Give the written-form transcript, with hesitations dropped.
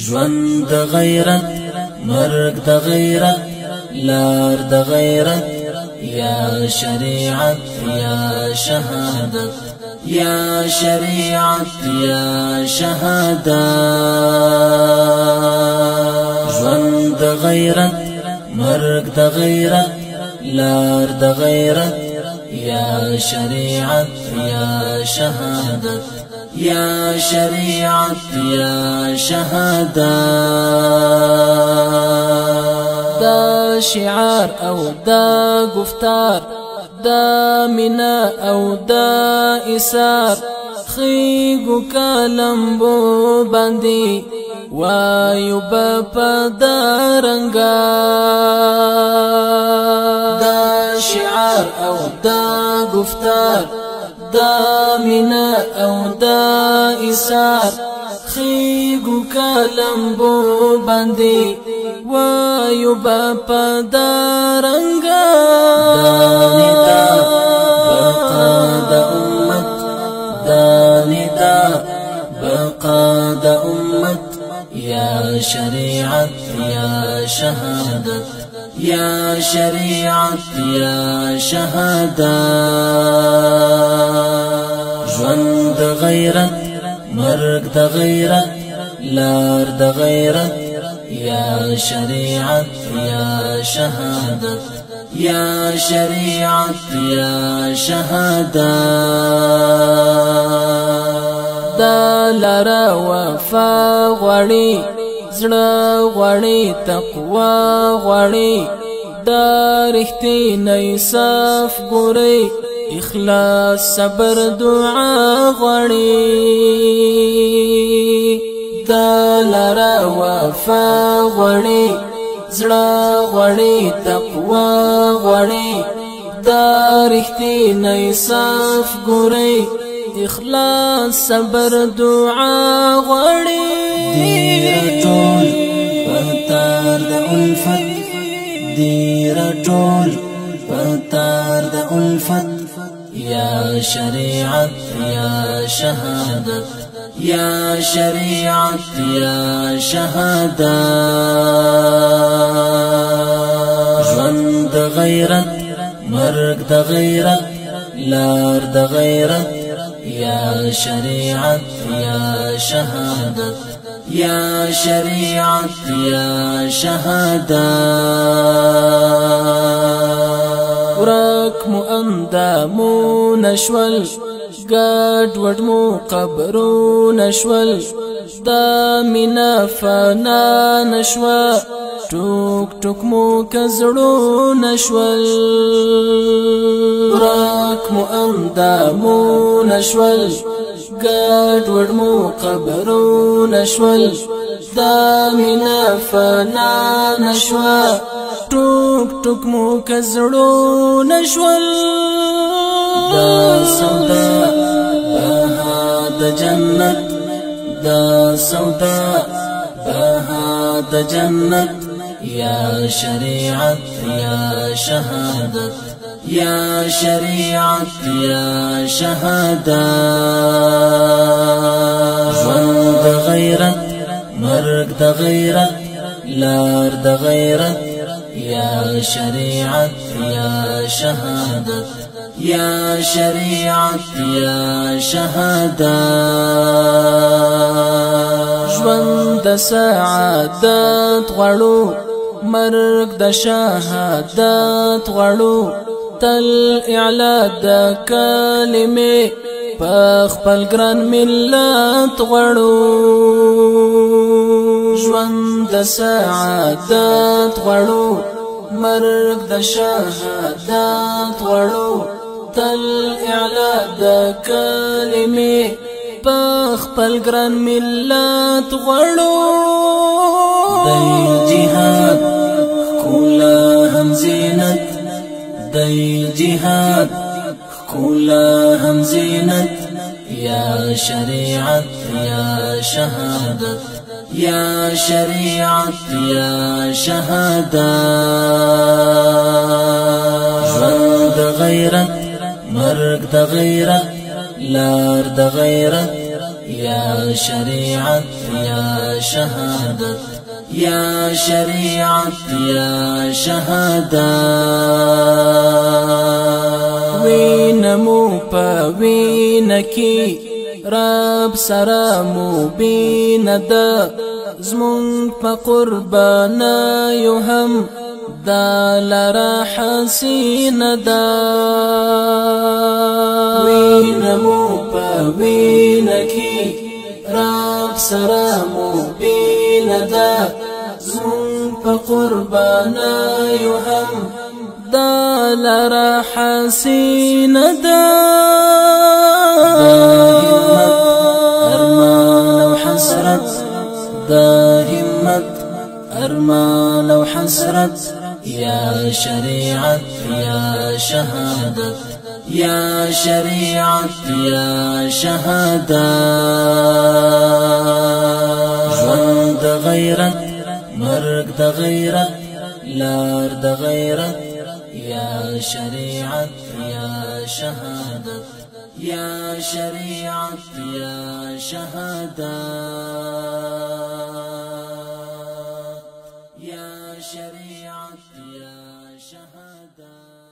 ژوند د غیرت مرګ د غیرت لار د غیرت یا شریعت یا شهادت یا شریعت یا شهادت ژوند د غیرت مرګ د غیرت لار د غیرت یا شریعت یا شهادت یا شریعت یا شهادت دا شعار او دا گفتار دا منا او دا اسار خیگو کالمبو باندی وایو بپا دا رنگا دا شعار او دا گفتار دا منا او دا اسار خیگو کالمبو باندی وایو بپا دا رنگا دا بقا دا امت دا ندا بقا دا امت یا شریعت یا شهادت یا شریعت یا شهادت ژوند د غیرت مرګ د غیرت لار د غیرت یا شریعت یا شهادت یا شریعت یا شهادت دا لارا وفا غواړي زړه غواړي تقوا غواړي دا رښتینی صف ګوري اخلاص صبر دعا غواړي دا لارا وفا غواړي زړه غواړي تقوا غواړي دا رښتینی صف ګوري اخلاص صبر دعا غواړي دیر ټول پتار د الفت دیر ټول پتار د الفت یا شریعت یا شهادت یا شریعت یا شهادت ژوند د غیرت مرګ د غیرت لار د غیرت یا شریعت یا شهادت یا شریعت یا شهادت ورک مو اندامو نشول گاډ وډ مو قبرو نشول دا مینا فنا نشوا ټوک ټوک مو کزړو نشول ورک مو اندامو نشول گاډ وډ مو قبرو نشول دا مینا فنا نشوا ټوک ټوک مو کزړو نشول دا سودا بها د جنت دا سودا بها د جنت یا شریعت یا شهادت یا شریعت یا شهادت ژوند د غیرت مرګ د غیرت لار د غیرت یا شریعت یا شهادت یا شریعت یا شهادت ژوند د سعادت غواړو مرګ د شهادت غواړو تل اعلا د کلمې په خپل ګران ملت غواړو ژوند د سعادت غواړو مرګ د شهادت غواړو تل اعلا د کلمې په خپل ګران ملت غواړو دای جهاد کولا هم زینت دای جهاد کولا هم زینت یا شریعت یا شهادت یا شریعت یا شهادت ژوند د غیرت مرګ د غیرت لار د غیرت يا شريعت يا شهادت يا شريعت يا شهادت وینمو په وینکی رب سره مبین ده زمون په قربانا یو هم دا لرا حسین ده وینمو په وینکی رب سره مبین ده زمون په قربانا یو هم دا لرا حسین ده دا همت ارمان و حسرت يا شريعت يا شهادت يا شريعت يا شهادت ژوند د غیرت مرګ د غیرت لار د غیرت يا شريعت يا شهادت يا شريعت يا شهادت يا شريعت يا شهادت